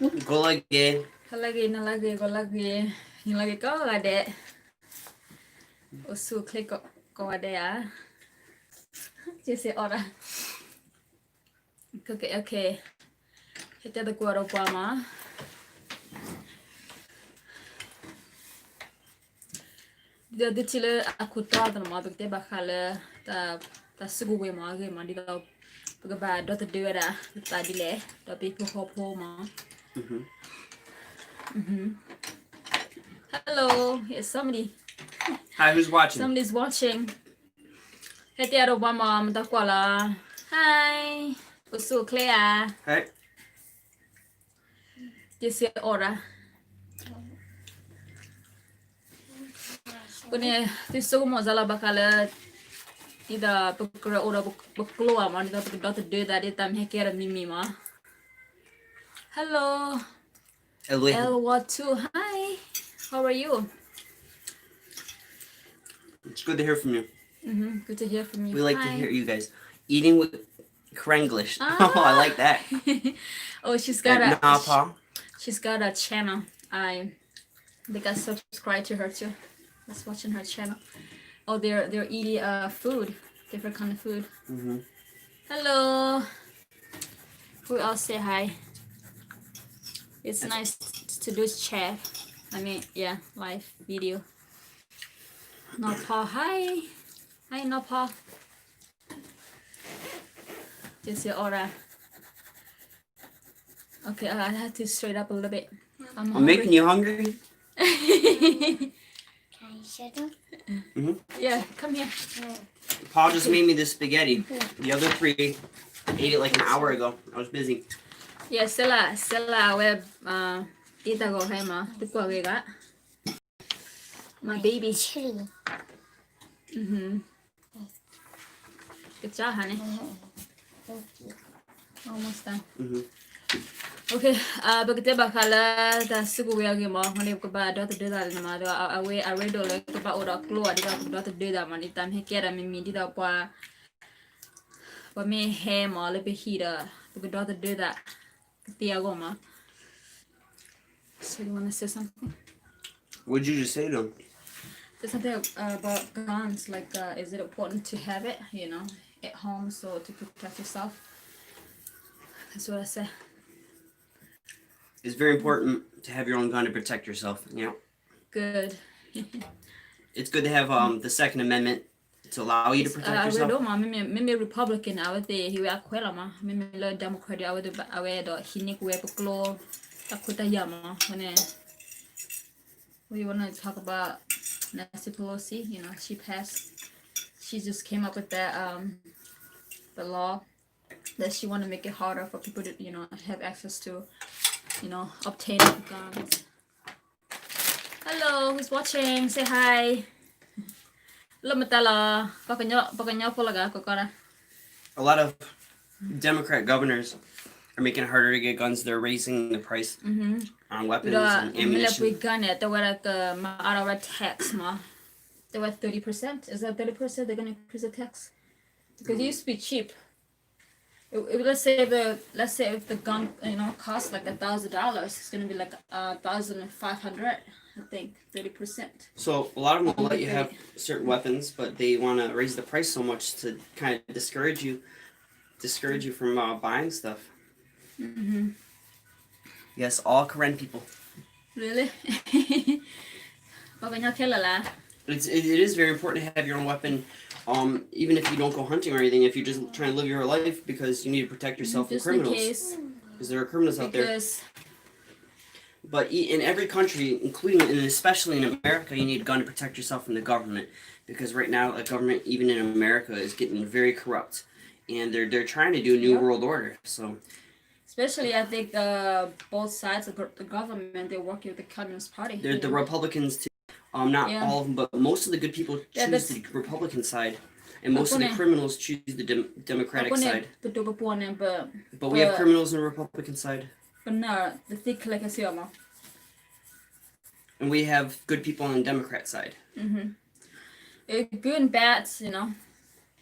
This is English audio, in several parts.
Go lagi. Lagi, go lagi. Yung lagi ko ada. Usu klik ko ada ya. Jadi orang. Okay. Kita ada kuara pama. Dia de chile aku tahu dan mau begitu bakal ta sugu mau lagi mau di kau pagba dot dua dah tadi le tapi ku hopo mau. Hello, yes somebody. Hi, who's watching? Somebody's watching. Heti ada Obama mata kuala. Hi, usu Clea. Hi. Jadi orang. Punya tisu mau jalan bakal tidak bergerak orang berkeluar mah tidak bergerak dua tadi tam hekir mimi mah. Hello, L12. Hi, how are you? It's good to hear from you. Good to hear from you. We like to hear you guys eating with Krenglish. Oh, I like that. Oh, she's got a channel. I think I subscribe to her too. I was watching her channel. Oh, they're eating food, different kind of food. Hello. Who else say hi? It's nice to do chat. I mean, yeah, live video. Napa, hi. Hi, Napa. Just your aura. Okay, I had to straight up a little bit. I'm making you hungry? Can I shut up? Yeah, come here. Paul just made me this spaghetti. The other three ate it like an hour ago. I was busy. Yeah, Sela web ita go hai ma. Tukwa ga. My baby. Chili. Good job, honey. Thank you. Almost done. Okay, begitu bakal dah suku yang mau mana keba dot deda nama do awe dole keba ora keluar di dot deda mana itam hekera mimi di apa me he mau lebih hira begitu dot deda ketia goma. So you wanna say something? What'd you just say to him? Say something about guns, like is it important to have it, at home so to protect yourself? That's what I said. It's very important to have your own gun to protect yourself. Good. It's good to have the Second Amendment to allow you to protect yourself. Maybe Republican I would say he will quella ma maybe Democrat I would do hinik we puklo takuta yama when we want to talk about Nancy Pelosi. She just came up with that the law that she want to make it harder for people to have access to obtain guns. Hello, who's watching? Say hi. A lot of Democrat governors are making it harder to get guns. They're raising the price on weapons and ammunition. They were 30%. Is that 30%? They're gonna increase the tax because it used to be cheap. Let's say if the gun costs like $1,000, it's gonna be like $1,500. I think 30%. So a lot of them will let you have certain weapons, but they want to raise the price so much to kind of discourage you from buying stuff. Yes, all Karen people. Really? It is very important to have your own weapon, even if you don't go hunting or anything. If you're just trying to live your life, because you need to protect yourself from criminals. Because there are criminals out there. But in every country, including and especially in America, you need a gun to protect yourself from the government. Because right now, the government, even in America, is getting very corrupt, and they're trying to do a new world order. So, especially I think both sides of the government, they're working with the Communist Party. The Republicans too. Not all of them, but most of the good people choose the Republican side, and most of the criminals choose the Democratic side. But we have criminals on the Republican side. And we have good people on the Democrat side. Good and bad, on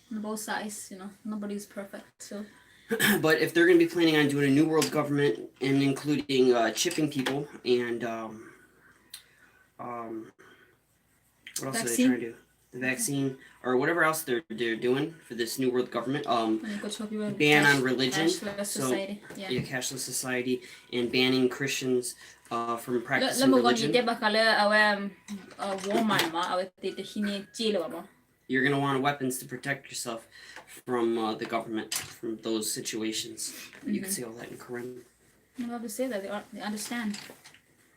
both sides. Nobody's perfect. So But if they're going to be planning on doing a new world government and including chipping people and what else are they trying to do? The vaccine or whatever else they're doing for this new world government. Ban on religion, society. Cashless society, and banning Christians from practicing religion. You're gonna want weapons to protect yourself from the government, from those situations. You can see all that in Quran. I'm about to say that they understand.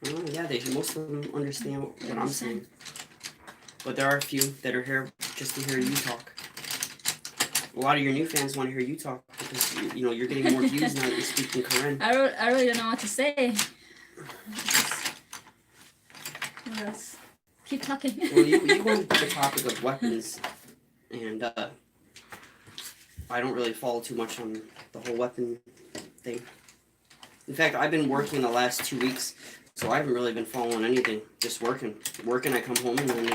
Oh yeah, most of them understand what I'm saying. But there are a few that are here just to hear you talk. A lot of your new fans want to hear you talk because you're getting more views now that you speak in Quran. I really don't know what to say. What else? Keep talking. Well, you went to the topic of weapons, and I don't really follow too much on the whole weapon thing. In fact, I've been working the last 2 weeks. So I haven't really been following anything. Just working. I come home and then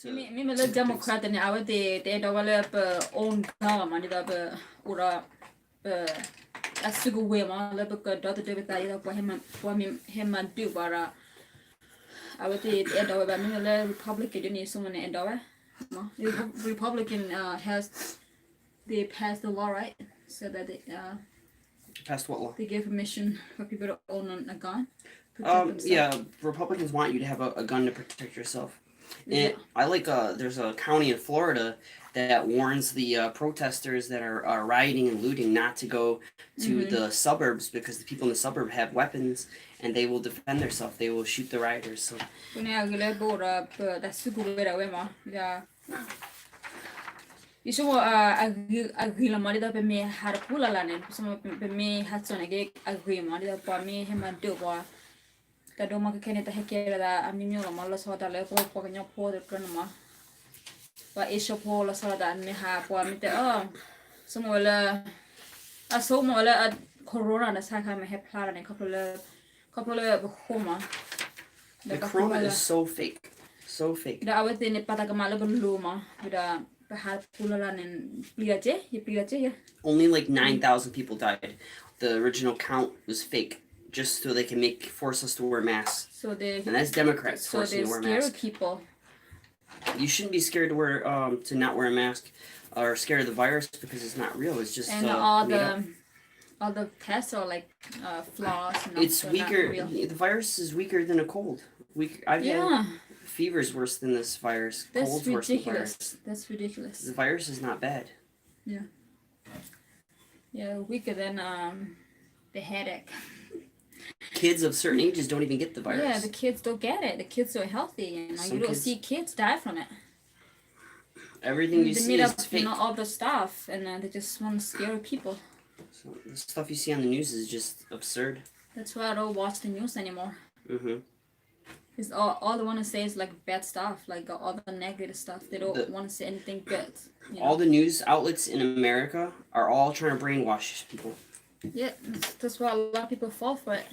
Me med lite demokraten I var det då var det own man det var ora asugo we man le på då det vet på hemma du bara I var det då var med le Republican det ni som en ändå Republican they passed the law, right? So that they passed what law? They gave permission for people to own a gun. Yeah, Republicans want you to have a gun to protect yourself. And I like there's a county in Florida that warns the protesters that are rioting and looting not to go to the suburbs because the people in the suburb have weapons and they will defend themselves. They will shoot the rioters. So. Iso agila mari da pe me har pula la ne so pe me hatson age agri mari da pa me hema do wa ta do ma ke ne ta hekera da ami mi ma la so da le po nya po de kan ma wa iso po la so da me ha po mi te so mo la so mo la corona na sa ka me he pla ne couple homa the corona is so fake. So fake. Da awete ne pata ka mala luma da Only like 9,000 people died. The original count was fake, just so they can force us to wear masks. And that's Democrats forcing to wear masks. People. You shouldn't be scared to not wear a mask or scared of the virus because it's not real. It's just all the tests are like flaws. It's weaker. The virus is weaker than a cold. Fever's worse than this virus. That's Cold's ridiculous. Worse than virus. That's ridiculous. The virus is not bad. Yeah, weaker than the headache. Kids of certain ages don't even get the virus. Yeah, the kids don't get it. The kids are healthy, you don't see kids die from it. Everything you see is fake. All the stuff, and they just want to scare people. So the stuff you see on the news is just absurd. That's why I don't watch the news anymore. Mhm. Because all they want to say is like bad stuff, like all the negative stuff. They don't want to say anything good. All the news outlets in America are all trying to brainwash people. Yeah, that's why a lot of people fall for it.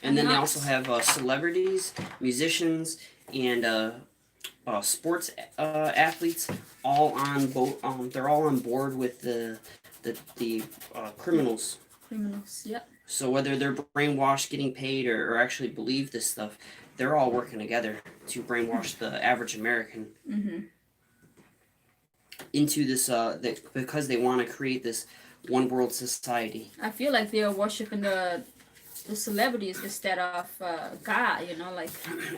And then they also have celebrities, musicians, and sports athletes all on boat. They're all on board with the criminals. Criminals, yeah. So whether they're brainwashed, getting paid, or actually believe this stuff, they're all working together to brainwash the average American into this, because they want to create this one world society. I feel like they are worshiping the celebrities instead of God, like.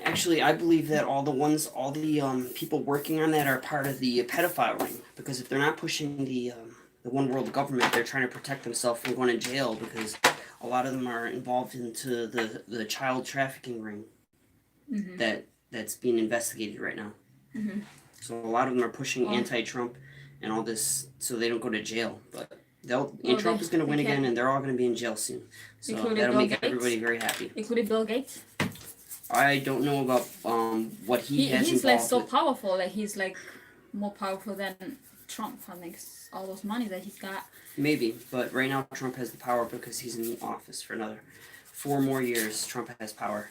Actually, I believe that all the people working on that are part of the pedophile ring, because if they're not pushing the one world government, they're trying to protect themselves from going to jail because a lot of them are involved into the child trafficking ring that's being investigated right now. So a lot of them are pushing anti-Trump and all this so they don't go to jail. But Trump is going to win again, and they're all going to be in jail soon. So that'll make everybody very happy. Including Bill Gates? I don't know about what he has He's involved like so with. powerful. Like he's like more powerful than Trump. I think all those money that he's got. Maybe, but right now Trump has the power because he's in the office for another 4 more years. Trump has power.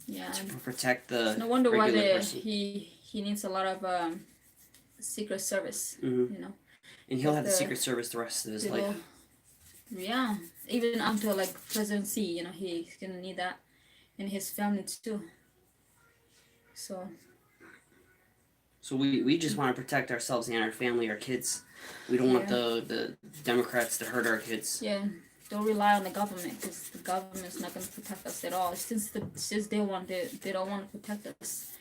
Yeah. To protect the. No wonder why person. he needs a lot of Secret Service. And he'll have the Secret Service the rest of his life. Yeah, even until like presidency, you know, he's gonna need that, and his family too. So we just want to protect ourselves and our family, our kids. We don't want the Democrats to hurt our kids. Yeah, don't rely on the government because the government's not gonna protect us at all. Since they don't want to protect us.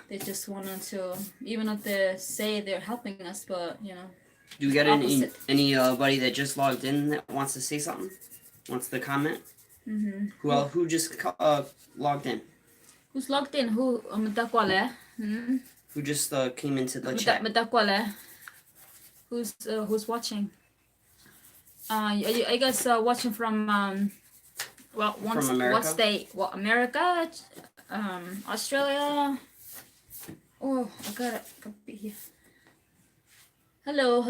They just wanted to, even if they say they're helping us, but you know. Do we got anybody that just logged in that wants to say something? Wants to comment? Mm-hmm. Who just logged in? Who's logged in? Who just came into the chat? Who's watching? I guess watching from from America? what state? What, America? Australia? Oh, I got it. Copy here. Hello,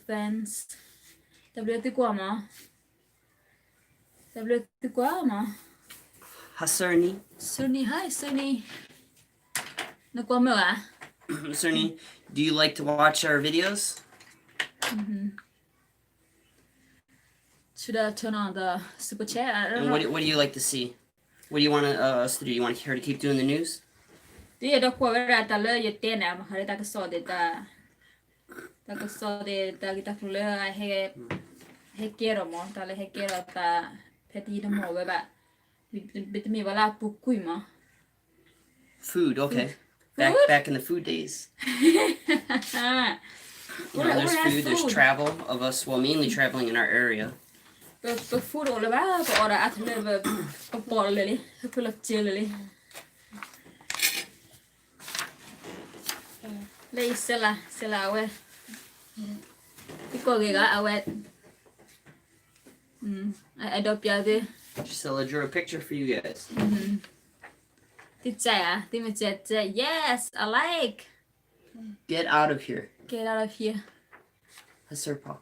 fans. WT Guama. Cerny. Cerny, hi, Cerny. Naguamo, Cerny, do you like to watch our videos? Mm-hmm. Should I turn on the super chat? I don't know. What do you like to see? What do you want us to do? You want her to keep doing the news? Yeah, the quote ta le ye ten am hare ta so de ta kita kule he quiero mo ta le he quiero ta peti de mo ba bit me wala pu kui mo. Food, okay. Back in the food days. There's food, there's travel of us, well, mainly traveling in our area. But food all about or at level por lily, full of chili. Lay sela awe. Iko giga awe. I don't be Gisela drew a picture for you guys. Yes, I like. Get out of here. Get out of here. That's her paw.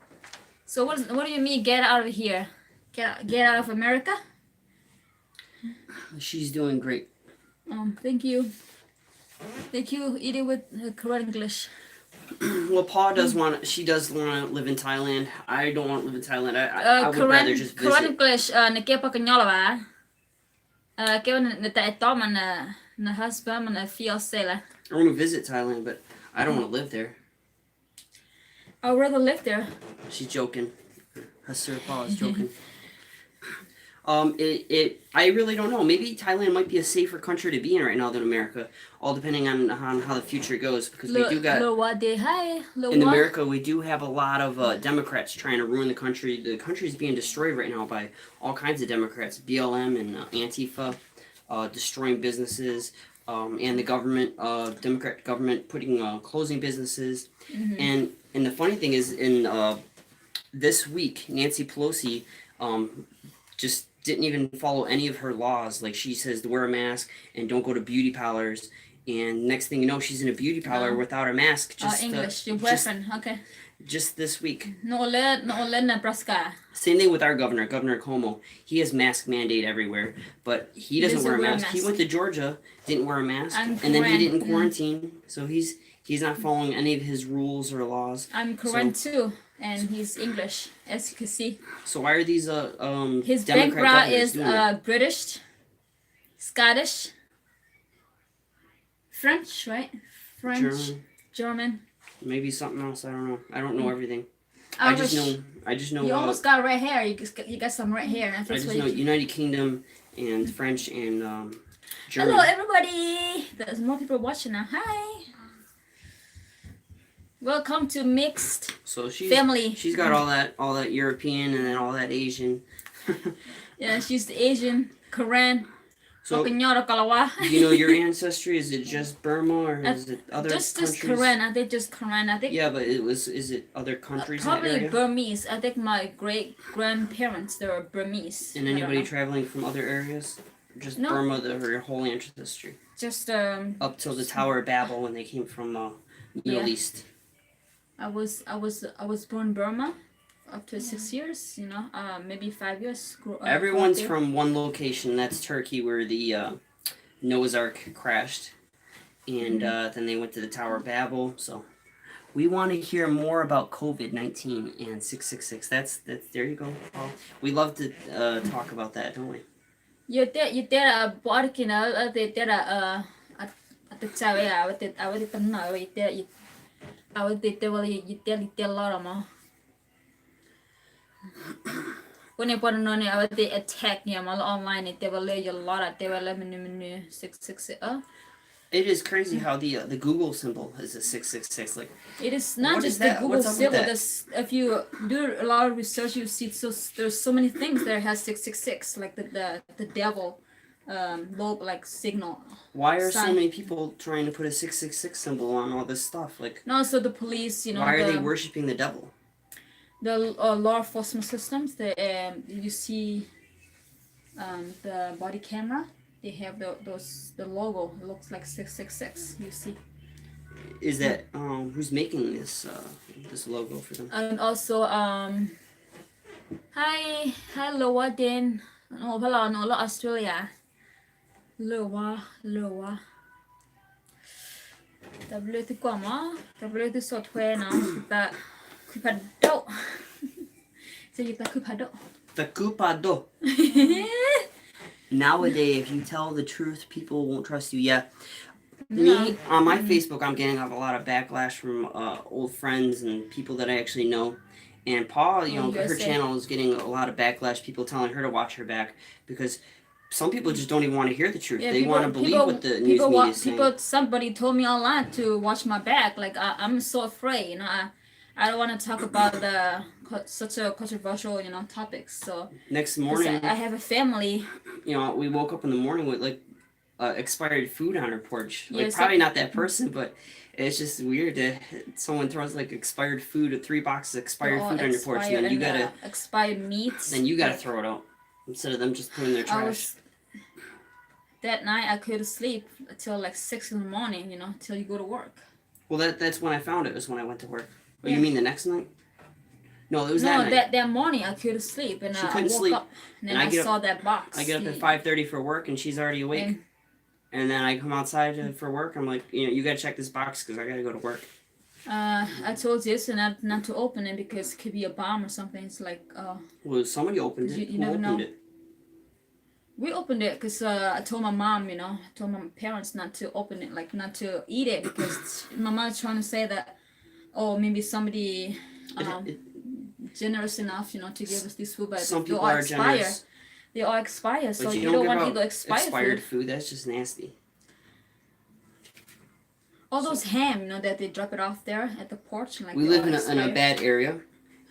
So what do you mean get out of here? Get out of America? She's doing great. Thank you. Thank you. Eat it with correct English. Well, Pa does want to live in Thailand. I don't want to live in Thailand. I would rather just visit. Correct English. Nake pa kanyola ba? Kaya na ito man na husband man fiancé la. I want to visit Thailand, but I don't want to live there. I'd rather live there. She's joking. Her Pa is joking. I really don't know. Maybe Thailand might be a safer country to be in right now than America, all depending on how the future goes. Because we do got in America, we do have a lot of Democrats trying to ruin the country. The country is being destroyed right now by all kinds of Democrats, BLM and Antifa, destroying businesses, and the government, Democrat government putting closing businesses. And the funny thing is, in this week, Nancy Pelosi just didn't even follow any of her laws. Like, she says to wear a mask and don't go to beauty parlors. And next thing you know, she's in a beauty parlor without a mask. Just English, your boyfriend, okay. Just this week. No Nebraska. Same thing with our governor, Governor Cuomo. He has mask mandate everywhere, but he doesn't wear a mask. He went to Georgia, didn't wear a mask, and then he didn't quarantine. So he's not following any of his rules or laws. I'm Korean too. And he's English, as you can see. So why are these his Democrat background is British, Scottish, French, right? French, German. Maybe something else. I don't know. I don't know everything. I just know. You almost got red hair. You got some red hair. I just know United Kingdom and French and German. Hello, everybody. There's more people watching now. Hi. Welcome to Mixed Family. She's got all that European and then all that Asian. Yeah, she's the Asian, Korean. So, do you know your ancestry? Is it just Burma or is it other countries? Just Korean. I think just Korean. I think. Yeah, but is it other countries? Probably in that area? Burmese. I think my great grandparents they were Burmese. And anybody traveling from other areas? Just no. Burma, her whole ancestry. Just up till the Tower of Babel when they came from Middle East. I was born in Burma up to 6 years, maybe 5 years. Everyone's from one location, that's Turkey, where the Noah's Ark crashed. And then they went to the Tower of Babel, so We want to hear more about COVID-19 and 666. That's there you go, Paul. We love to talk about that, don't we? You did barking out they did at the chawe I would know it there I would you tell a lot of more. When you put on I would attack me online it they will lay a lot of they will let me 666 It is crazy how the Google symbol is a 666. Like it is not just the Google symbol. If you do a lot of research, you see there's so many things that has 666, like the devil, logo like signal. Why are so many people trying to put a 666 symbol on all this stuff? Like no, so the police, why are they worshiping the devil? The law enforcement systems. You see, the body camera. They have the logo. It looks like 666. You see. Is that who's making this logo for them? And also hi Loa Den. No, pala no lo Australia. Loa. W tu kwama. W tu software na. Ta kupado. So you ta kupado. The kupado. Nowadays, if you tell the truth, people won't trust you. Yeah. Me, on my Facebook, I'm getting a lot of backlash from old friends and people that I actually know. And Paul, her channel is getting a lot of backlash, people telling her to watch her back because some people just don't even want to hear the truth. They want to believe what the news media is saying. Somebody told me online to watch my back. Like, I'm so afraid, I don't want to talk about such a controversial, topics. So next morning, I have a family. We woke up in the morning with like expired food on her porch. Like Yeah, probably not that person, but it's just weird that someone throws like expired food, 3 boxes of expired food on your porch, and then you gotta expired meats. Then you gotta throw it out instead of them just putting their trash. That night I couldn't sleep until like 6 in the morning. Till you go to work. Well, that's when I found it. Was when I went to work. Oh, you mean the next night? No, it was that night. that morning I couldn't sleep and she I couldn't woke sleep. up and then I saw that box. I get up at 5:30 for work and she's already awake. And then I come outside for work. I'm like, you gotta check this box because I gotta go to work. I told you not to open it because it could be a bomb or something. It's like well, somebody opened it. You never know. We opened it because I told my mom, I told my parents not to open it, like not to eat it because my mom's trying to say that, maybe somebody generous enough, to give us this food, but some people are expired. Generous. They all expire, so you don't want to eat the expired food. That's just nasty. All those ham, that they drop it off there at the porch. Like we live in a bad area,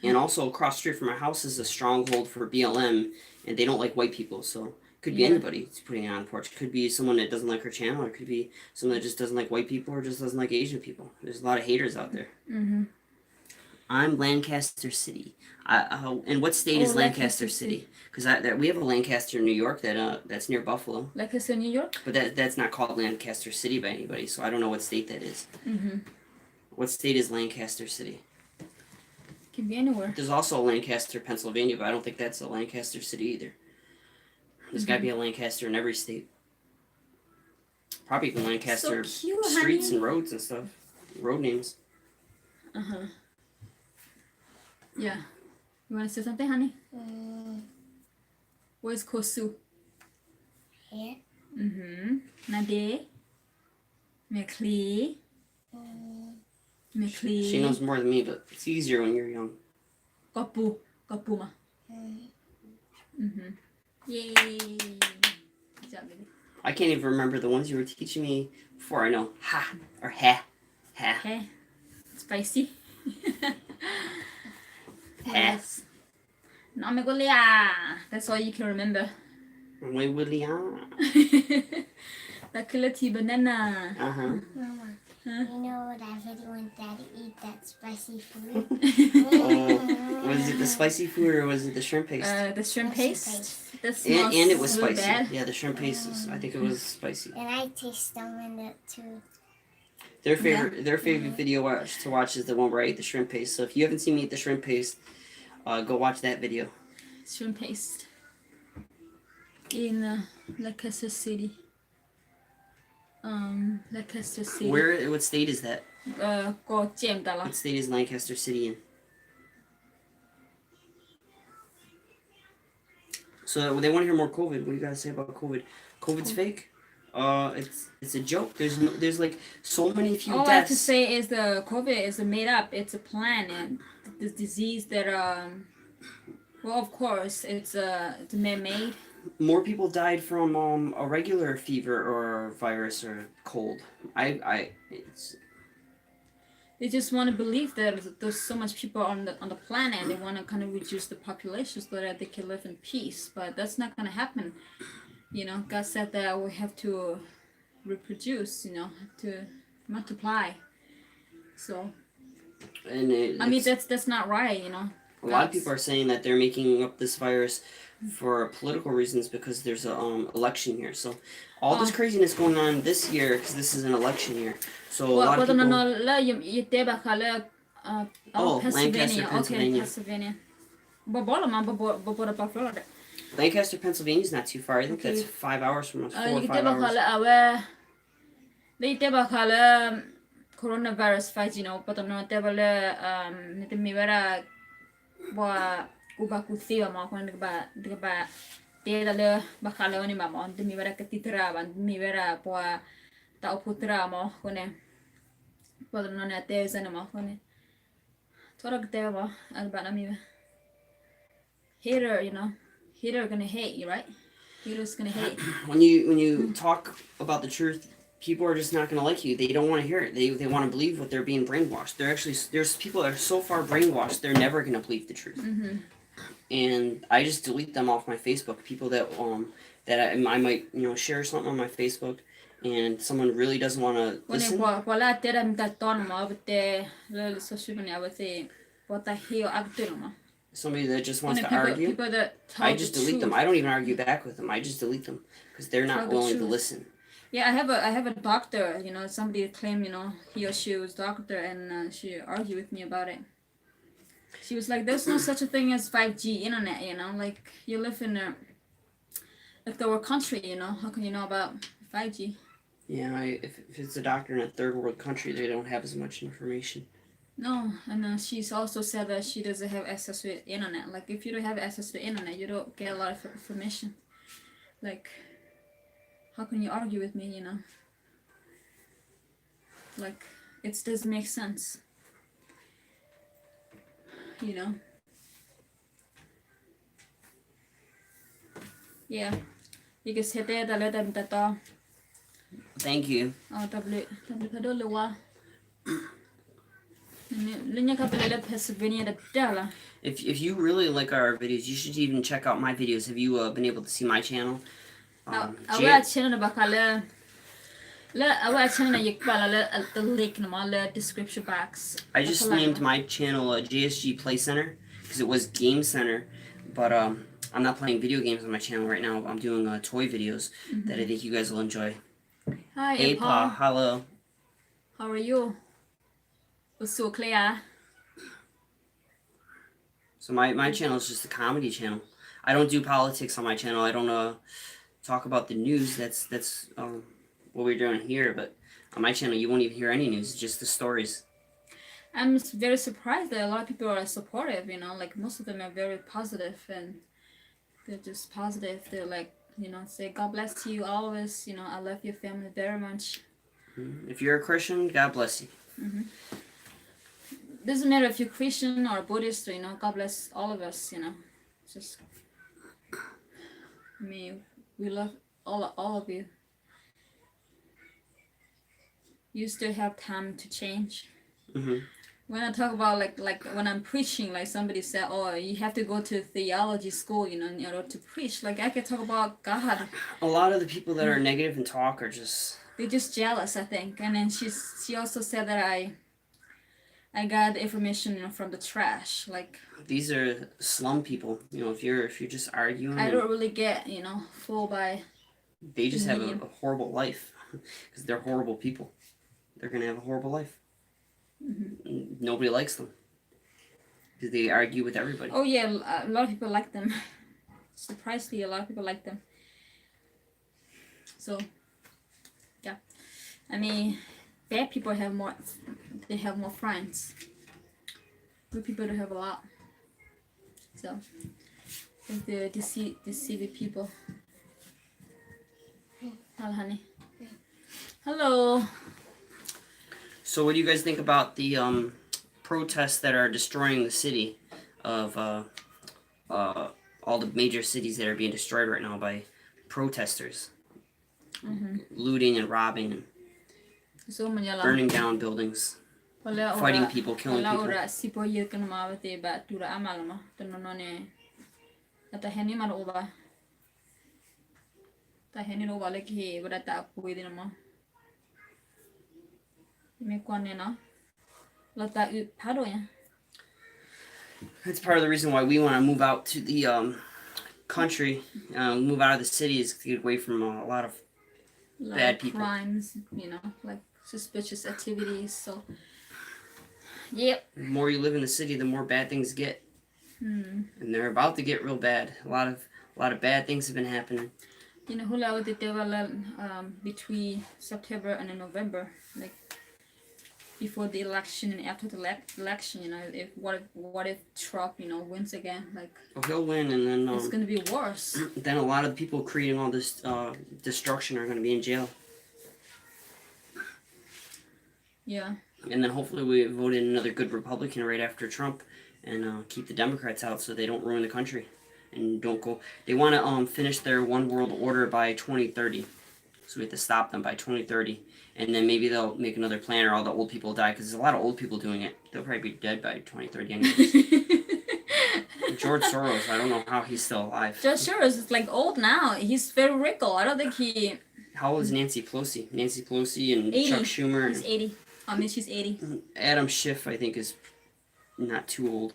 and also across the street from our house is a stronghold for BLM, and they don't like white people, so could be anybody putting it on the porch. Could be someone that doesn't like her channel, or it could be someone that just doesn't like white people, or just doesn't like Asian people. There's a lot of haters out there. Mm-hmm. I'm Lancaster City. And what state is Lancaster City? Because we have a Lancaster, New York, that's near Buffalo. Lancaster, New York? But that's not called Lancaster City by anybody, so I don't know what state that is. Mm-hmm. What state is Lancaster City? Can be anywhere. There's also a Lancaster, Pennsylvania, but I don't think that's a Lancaster City either. There's got to be a Lancaster in every state. Probably even Lancaster streets and roads and stuff. Road names. Uh-huh. Yeah. You want to say something, honey? Where's Kosu? Here. Mm-hmm. Nade? McLee? McLee? She knows more than me, but it's easier when you're young. Kapu. Kapuma. Mm-hmm. Yay! Good job, baby. I can't even remember the ones you were teaching me before. I know ha or ha. Ha. Okay. Spicy. Yes. No me gulia. That's all you can remember. My William. The quality banana. Uh-huh. Mama, you know what I really want Daddy to eat that spicy food? Was it the spicy food or was it the shrimp paste? The shrimp paste. And it was really spicy. bad. Yeah, the shrimp paste I think it was spicy. And I taste them in it too. Their favorite video to watch is the one where I ate the shrimp paste. So if you haven't seen me eat the shrimp paste, go watch that video. Shrimp paste. In Lancaster City. Lancaster City. What state is that? Ko Jem Dala. What state is Lancaster City in? So they want to hear more COVID. What do you guys say about COVID? COVID's fake. It's a joke. There's like so many few All deaths. I have to say is the COVID is made up. It's a plan, and this disease that well, of course, it's man-made. More people died from a regular fever or virus or cold. They just want to believe that there's so much people on the planet, and they want to kind of reduce the population so that they can live in peace. But that's not going to happen. You know, God said that we have to reproduce. You know, to multiply. So. And I mean, that's not right. You know. A lot of people are saying that they're making up this virus for political reasons because there's a election year. So all this craziness going on this year because this is an election year. So a lot of people. Lancaster, Pennsylvania. Okay, Pennsylvania. Lancaster, Pennsylvania is not too far. I think that's 5 hours from us. 4 or 5 hours. Coronavirus fight, you know, but no tebale nitimivera wa kubakuthio ma kon ba tedale bakale oni mama nitimivera katitra ban nimivera po ta oputra mo kone but no ne tezana ma kone torok teva albana mi hater, you know, hater gonna hate you, right? Hater's gonna hate. When you talk about the truth, people are just not going to like you. They don't want to hear it. They want to believe what they're being brainwashed. There's people that are so far brainwashed, they're never going to believe the truth. Mm-hmm. And I just delete them off my Facebook. People that I might, you know, share something on my Facebook and someone really doesn't want to listen. Somebody that just wants to argue, I just delete them. I don't even argue back with them. I just delete them because they're not willing to listen. Yeah, I have a doctor, you know, somebody claimed, you know, he or she was doctor, and she argued with me about it. She was like, there's no such a thing as 5G internet, you know, like you live in a third world country, you know, how can you know about 5G? Yeah, if it's a doctor in a third world country, they don't have as much information. No, and she's also said that she doesn't have access to the internet. Like if you don't have access to the internet, you don't get a lot of information. Like, how can you argue with me, you know? Like, it doesn't make sense. You know? Yeah. You can sit there and let them talk. Thank you. Oh, if you really like our videos, you should even check out my videos. Have you been able to see my channel? I the link in the description box. I just named my channel JSG Play Center because it was Game Center, but I'm not playing video games on my channel right now. I'm doing toy videos that I think you guys will enjoy. Hi, hey Pa, hello. How are you? It's so clear. So my channel is just a comedy channel. I don't do politics on my channel. I don't talk about the news. That's what we're doing here. But on my channel, you won't even hear any news. Just the stories. I'm very surprised that a lot of people are supportive. You know, like most of them are very positive, and they're just positive. They're like, you know, say God bless you always. You know, I love your family very much. If you're a Christian, God bless you. Mm-hmm. Doesn't matter if you're Christian or Buddhist, you know, God bless all of us, you know. Just, I mean, we love all of you. You still have time to change. Mm-hmm. When I talk about like when I'm preaching, like somebody said, oh, you have to go to theology school, you know, in order to preach. Like I can talk about God. A lot of the people that are negative and talk are just... They're just jealous, I think. And then she also said that I got information, you know, from the trash. Like these are slum people. You know, if you're just arguing. I don't really get, you know, fooled by. They just have a horrible life because they're horrible people. They're gonna have a horrible life. Mm-hmm. Nobody likes them because they argue with everybody. Oh yeah, a lot of people like them. Surprisingly, a lot of people like them. So, yeah, I mean, bad people have more friends. Good people don't have a lot. So like the deceiving people. Hello, honey. Hello. So what do you guys think about the protests that are destroying the city of all the major cities that are being destroyed right now by protesters? Looting and robbing and burning down buildings, fighting people, killing people. That's part of the reason why we want to move out to the country, move out of the cities to get away from a lot of bad people. Crimes, like suspicious activities. So, yep. The more you live in the city, the more bad things get, and they're about to get real bad. A lot of bad things have been happening. Between September and November, like before the election and after the election, if what if Trump, wins again, like he'll win, and then it's gonna be worse. Then a lot of the people creating all this destruction are gonna be in jail. Yeah. And then hopefully we vote in another good Republican right after Trump, and keep the Democrats out so they don't ruin the country, and don't go. They want to finish their one world order by 2030, so we have to stop them by 2030. And then maybe they'll make another plan, or all the old people die, because there's a lot of old people doing it. They'll probably be dead by 2030 anyways. George Soros, I don't know how he's still alive. George Soros is like old now. He's very wrinkled. I don't think he... How old is Nancy Pelosi? Nancy Pelosi and 80. Chuck Schumer. He's 80. I mean, she's 80. Adam Schiff, I think, is not too old.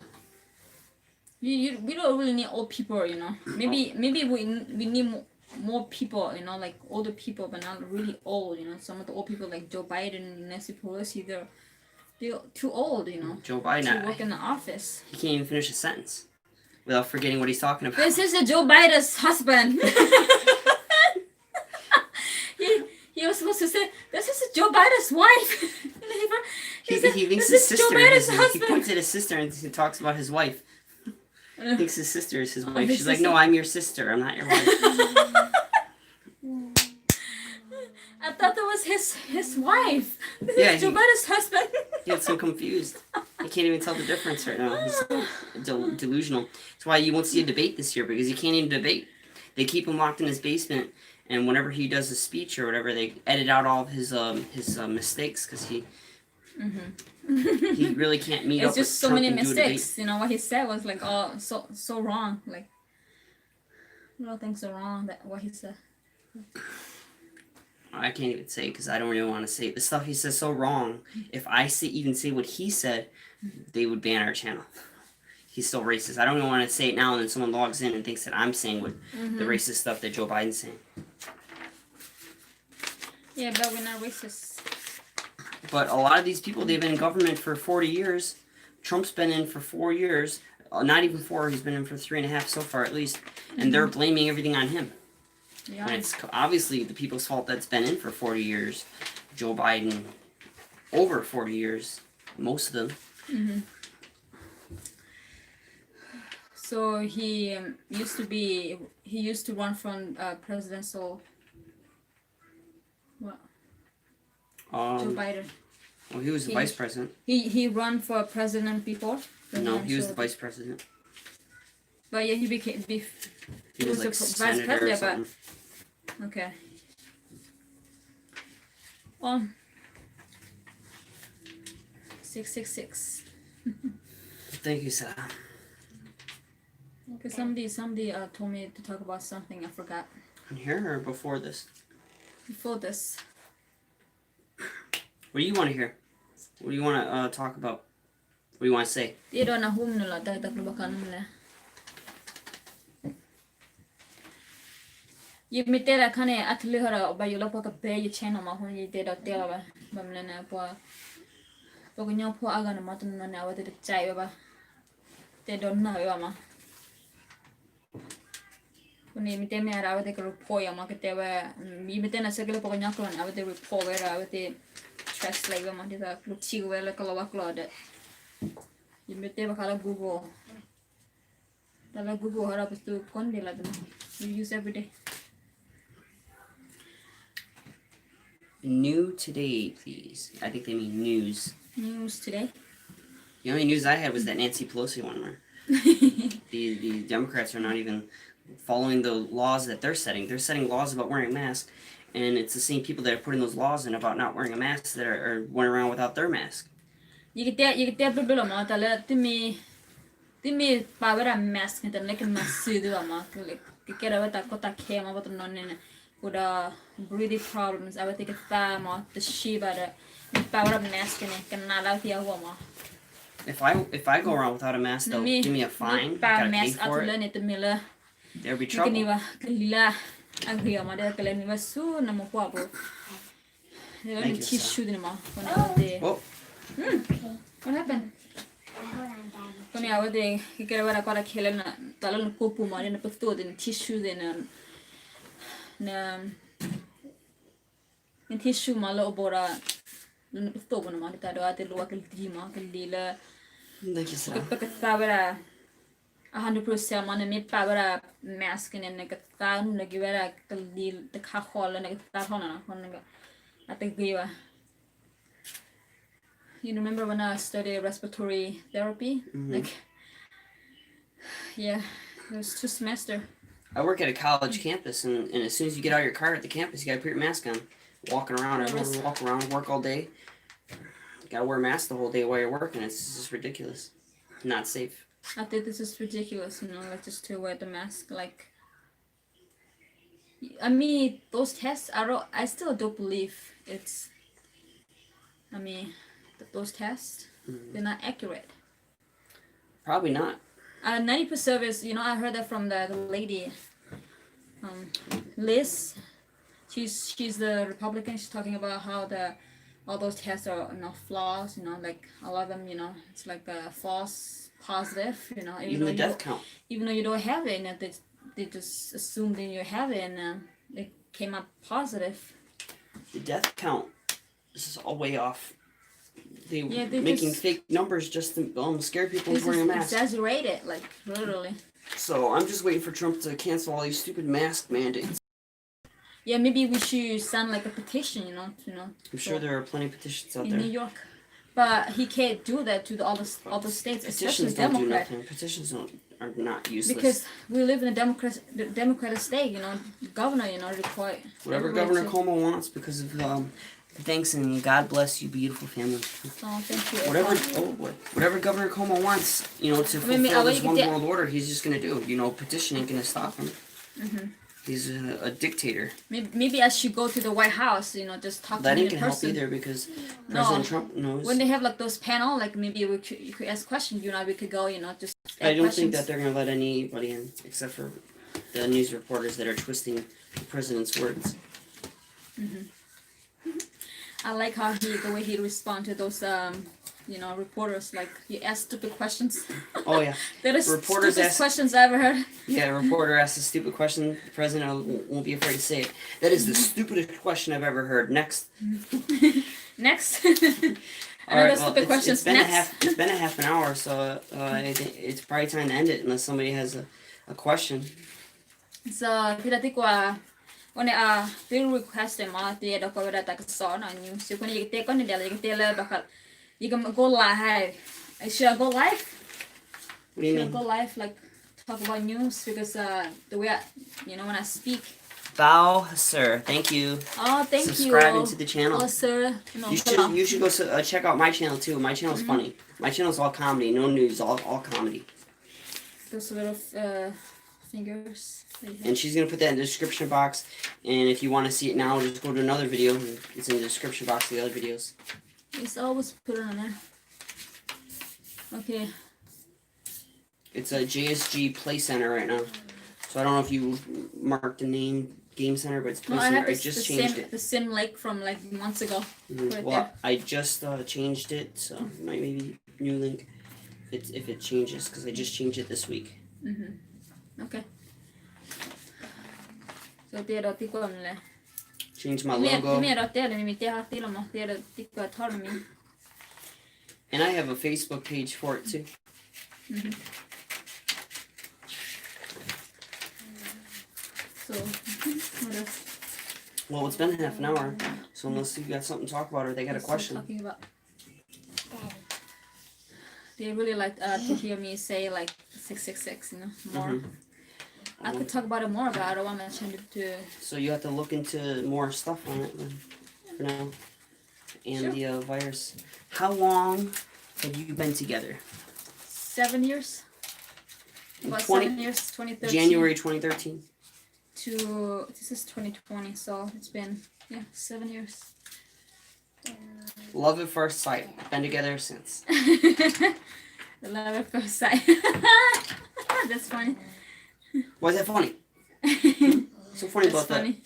We don't really need old people, Maybe we need more people, like older people, but not really old, Some of the old people like Joe Biden and Nancy Pelosi, they're too old, Joe Biden to work in the office. He can't even finish a sentence without forgetting what he's talking about. This is Joe Biden's husband. He was supposed to say, "This is Joe Biden's wife." he thinks his sister. He points at his sister and he talks about his wife. He thinks his sister is his wife. She's like, "No, I'm your sister. I'm not your wife." I thought that was his wife. Yeah, Joe Biden's husband. He gets so confused. He can't even tell the difference right now. He's delusional. That's why you won't see a debate this year, because he can't even debate. They keep him locked in his basement, and whenever he does a speech or whatever, they edit out all of his mistakes, because he really can't meet up with Trump. It's just so many mistakes. What he said was like, oh, so wrong. Like, I don't think so wrong that what he said. I can't even say it because I don't really want to say it. The stuff he says so wrong. If I even say what he said, they would ban our channel. He's still racist. I don't even want to say it now, and then someone logs in and thinks that I'm saying what the racist stuff that Joe Biden's saying. Yeah, but we're not racist. But a lot of these people, they've been in government for 40 years. Trump's been in for 4 years. Not even 4. He's been in for 3.5 so far, at least. And they're blaming everything on him. Yeah. And it's obviously the people's fault that's been in for 40 years. Joe Biden, over 40 years, most of them. So he used to run from presidential. What? Joe Biden. Well, he was the vice president. He ran for president before. No, he was the vice president. But yeah, he became. He was like the vice president, but okay. Well, 666. Thank you, Sarah. Because somebody told me to talk about something I forgot. On here or before this? Before this. What do you want to hear? What do you want to talk about? What do you want to say? You meet that kind of at Lihara by your local pay channel, when you did a tell Bamlena Poa. But when you poor Agan Mutton and now the Chaiva, they don't know Yama. When you meet me, I would take a report, market there were you meet a circular Poganaco and I would report where I would translate ba man dita luchi wala kalawa klode yimete ba kala Google dala Google harap itu konde la you use every day. New today, please. I think they mean news. News today. The only news I had was that Nancy Pelosi one where the Democrats are not even following the laws that they're setting. They're setting laws about wearing masks, and it's the same people that are putting those laws in about not wearing a mask that are going around without their mask. You get bubble ma tala timi power mask and like mask do ma like get away ta kota kema but non ne kuda breathing problems I would take a fam ma the shiba the power mask ne kan nala tia ma. If I go around without a mask, they'll give me a fine. Gotta pay for it. There'll be trouble. Thank you, tissue oh. What happened? Kung yawa de kikira na kala kailan na talang kupu mo na pasto din tissue din na tissue malo obora na pasto mo naman ito ate luwa kaltima kalila kapagkatawara 100% man may power mask and nagkataon nagwala kalil takahol nagkataon na kon atagbiwa. You remember when I studied respiratory therapy? Mm-hmm. Like, yeah, it was 2 semesters. I work at a college campus, and as soon as you get out of your car at the campus, you gotta put your mask on. Walking around, everyone walk around, work all day. You gotta wear a mask the whole day while you're working. It's just ridiculous. Not safe. I think this is ridiculous, like just to wear the mask. Like, I mean, those tests, I still don't believe it's, those tests, they're not accurate. Probably not. 90% is, I heard that from the lady, Liz. She's the Republican. She's talking about how all those tests are flaws. Like a lot of them, it's like a false positive. Even the death count. Even though you don't have it, and they just assumed that you have it, and it came up positive. The death count. This is all way off. They're making fake numbers just to scare people into wearing a mask. Exaggerated, like literally. So I'm just waiting for Trump to cancel all these stupid mask mandates. Yeah, maybe we should send like a petition, I'm sure there are plenty of petitions out in there. New York, but he can't do that to all the states, especially Petitions don't do Democrat. nothing. Petitions are not useless. Because we live in a democratic state, governor, require. Whatever Governor Cuomo wants, because of thanks and God bless you, beautiful family. Oh, thank you. Whatever Governor Cuomo wants, to fulfill this one world order, he's just gonna do. Petition ain't gonna stop him. Mm-hmm. He's a dictator. Maybe I should go to the White House, just talk to him in person. That ain't gonna help either because President Trump knows. When they have like those panel, like maybe you could ask questions, we could go, just ask I don't questions. think that they're gonna let anybody in except for the news reporters that are twisting the president's words. Mm-hmm. I like how the way he respond to those reporters, like he asked stupid questions. Oh yeah. That is reporters stupid questions I ever heard. Yeah, a reporter asks a stupid question, the president won't be afraid to say it. That is the stupidest question I've ever heard. Next. Next. Alright, well, it's been a half an hour, so it's probably time to end it unless somebody has a question. So, pinati ko bill request ma ti da ko da tak so na news ko ni te ko ni da te la bakal you can go live. Should I go live? What do you mean? Should I go live, like talk about news because the way when I speak. Bow, sir. Thank you. Oh, thank you. Subscribing to the channel. Oh, sir. No, you should go check out my channel too. My channel's funny. My channel's all comedy, no news, all comedy. Those little fingers. And she's gonna put that in the description box. And if you want to see it now, just go to another video. It's in the description box of the other videos. It's always put it on there. Okay. It's a JSG Play Center right now. So I don't know if you marked the name Game Center, but it's Play Center. I just changed it. The Sim Lake from like months ago. Mm-hmm. Well, I just changed it, so maybe new link if it changes, because I just changed it this week. Mm-hmm. Okay. So tiedot iko nle. Change my logo. And I have a Facebook page for it too. Mm-hmm. So, what else? Well, it's been half an hour, so unless you got something to talk about or they got a question. Talking about? They really like to hear me say like 666, you know, more. Mm-hmm. I could talk about it more, but I don't want to change it to. So you have to look into more stuff on it then, for now. And sure. The virus. How long have you been together? 7 years. About 7 years, 2013. January 2013. This is 2020, so it's been 7 years. Love at first sight. Been together since. Love at first sight. That's funny. Why is that funny? So funny about funny.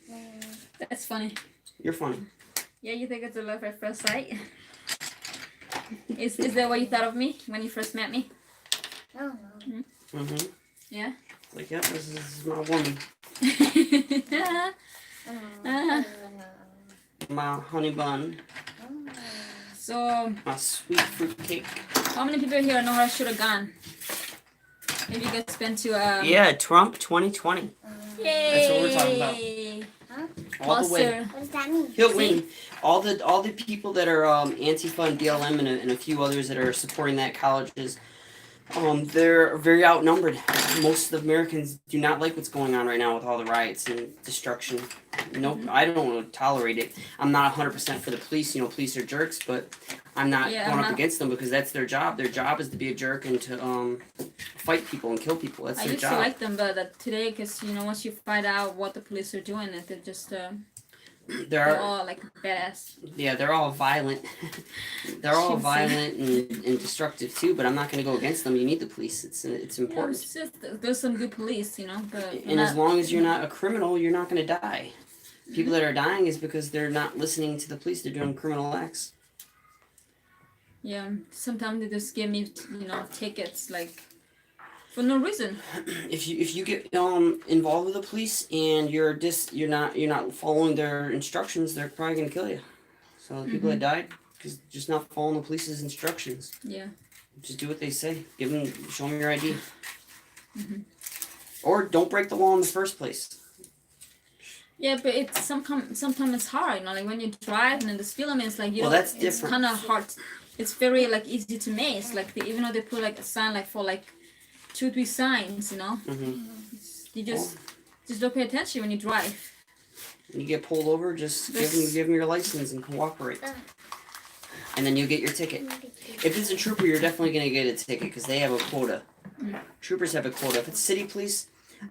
That? That's funny. You're funny. Yeah, you think it's a love at first sight? Is that what you thought of me when you first met me? Oh no. Mm-hmm. Yeah. Like, yeah, this is my woman. My honey bun. So. My sweet fruit cake. How many people here know how to shoot a gun? Maybe you guys been to Yeah, Trump 2020. Yay! That's what we're talking about. Huh? All the way. What does that mean? He'll win. All the people that are Antifa and BLM and a few others that are supporting that colleges, they're very outnumbered. Most of the Americans do not like what's going on right now with all the riots and destruction. Nope, I don't want to tolerate it. I'm not 100% for the police. You know, police are jerks, but I'm not going up against them because that's their job. Their job is to be a jerk and to fight people and kill people. That's their job. I used to like them, but today, because you know, once you find out what the police are doing, they're just they're all like badass. Yeah, they're all violent. They're all violent and destructive too. But I'm not going to go against them. You need the police. It's important. Yeah, it's just, there's some good police, you know. But and as long as you're not a criminal, you're not going to die. People that are dying is because they're not listening to the police. They're doing criminal acts. Yeah, sometimes they just give me, you know, tickets like for no reason. If you get involved with the police and you're not following their instructions, they're probably gonna kill you. So the people that died because just not following the police's instructions. Yeah. Just do what they say. Show them your ID. Or don't break the law in the first place. Yeah, but it's sometimes it's hard, you know, like when you drive and then the speed limit is like that's different. It's kind of hard. It's very like easy to miss. Like even though they put like a sign like for like 2-3 signs, you know, you just don't pay attention when you drive. When you get pulled over, just give them your license and cooperate, and then you'll get your ticket. If it's a trooper, you're definitely gonna get a ticket because they have a quota. Troopers have a quota. If it's city police,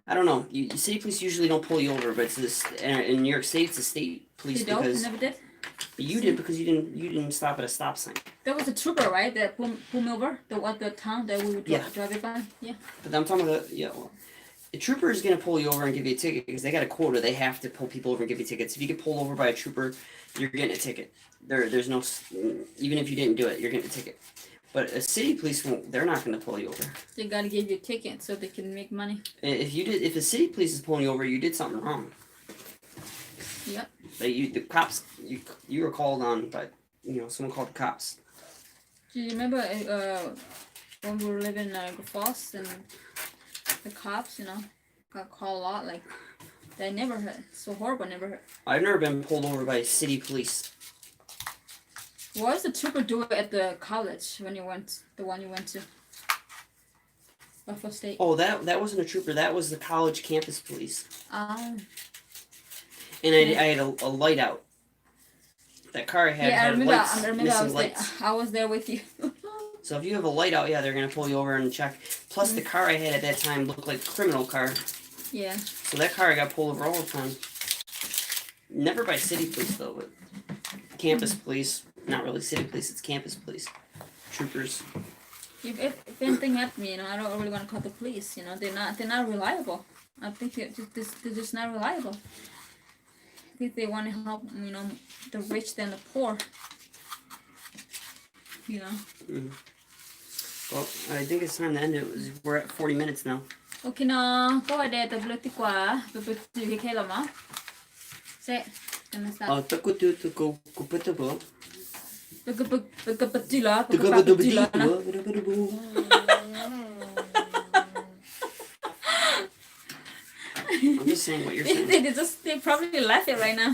I don't know. City police usually don't pull you over, but it's this, in New York State, it's the state police because never did. You did because you didn't stop at a stop sign. That was a trooper, right? That pulled me over. The town that we would drive it by. Yeah. But I'm talking about a trooper is gonna pull you over and give you a ticket because they got a quota. They have to pull people over and give you tickets. If you get pulled over by a trooper, you're getting a ticket. There's no, even if you didn't do it, you're getting a ticket. But a city police they're not going to pull you over. They got to give you a ticket so they can make money. If a city police is pulling you over, you did something wrong. Yep. But the cops, you were called on by, someone called the cops. Do you remember when we were living in Falls and the cops, got called a lot? Like, that neighborhood. So horrible neighborhood. I've never been pulled over by city police. What does the trooper do at the college when you went, the one you went to? Buffalo State. Oh, that wasn't a trooper. That was the college campus police. Oh. And I had a light out. That car I had had lights. I was there with you. So if you have a light out, they're going to pull you over and check. Plus, the car I had at that time looked like a criminal car. Yeah. So that car I got pulled over all the time. Never by city police, though, but campus police. Not really city police, it's campus police. Troopers. If anything happened to me, I don't really want to call the police, they're not reliable. I think they're just not reliable. I think they want to help, the rich than the poor. Mm-hmm. Well, I think it's time to end it. We're at 40 minutes now. Okay, no. Go ahead, Say it. Gonna stop. Oh, tuku kupatubo. Pagkapatila. I'm just saying what you're saying. They're probably laughing right now.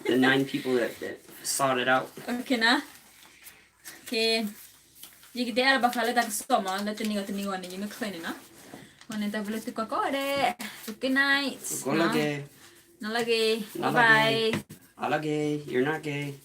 The 9 people that sought it out. Okay na. Okay. Jika dia ada bakal tak semua, dah tinggal wana yang clean na. Wana tak boleh tukar kore. Good night. Go lagi. No lagi. Not Bye bye. Alage. You're not gay.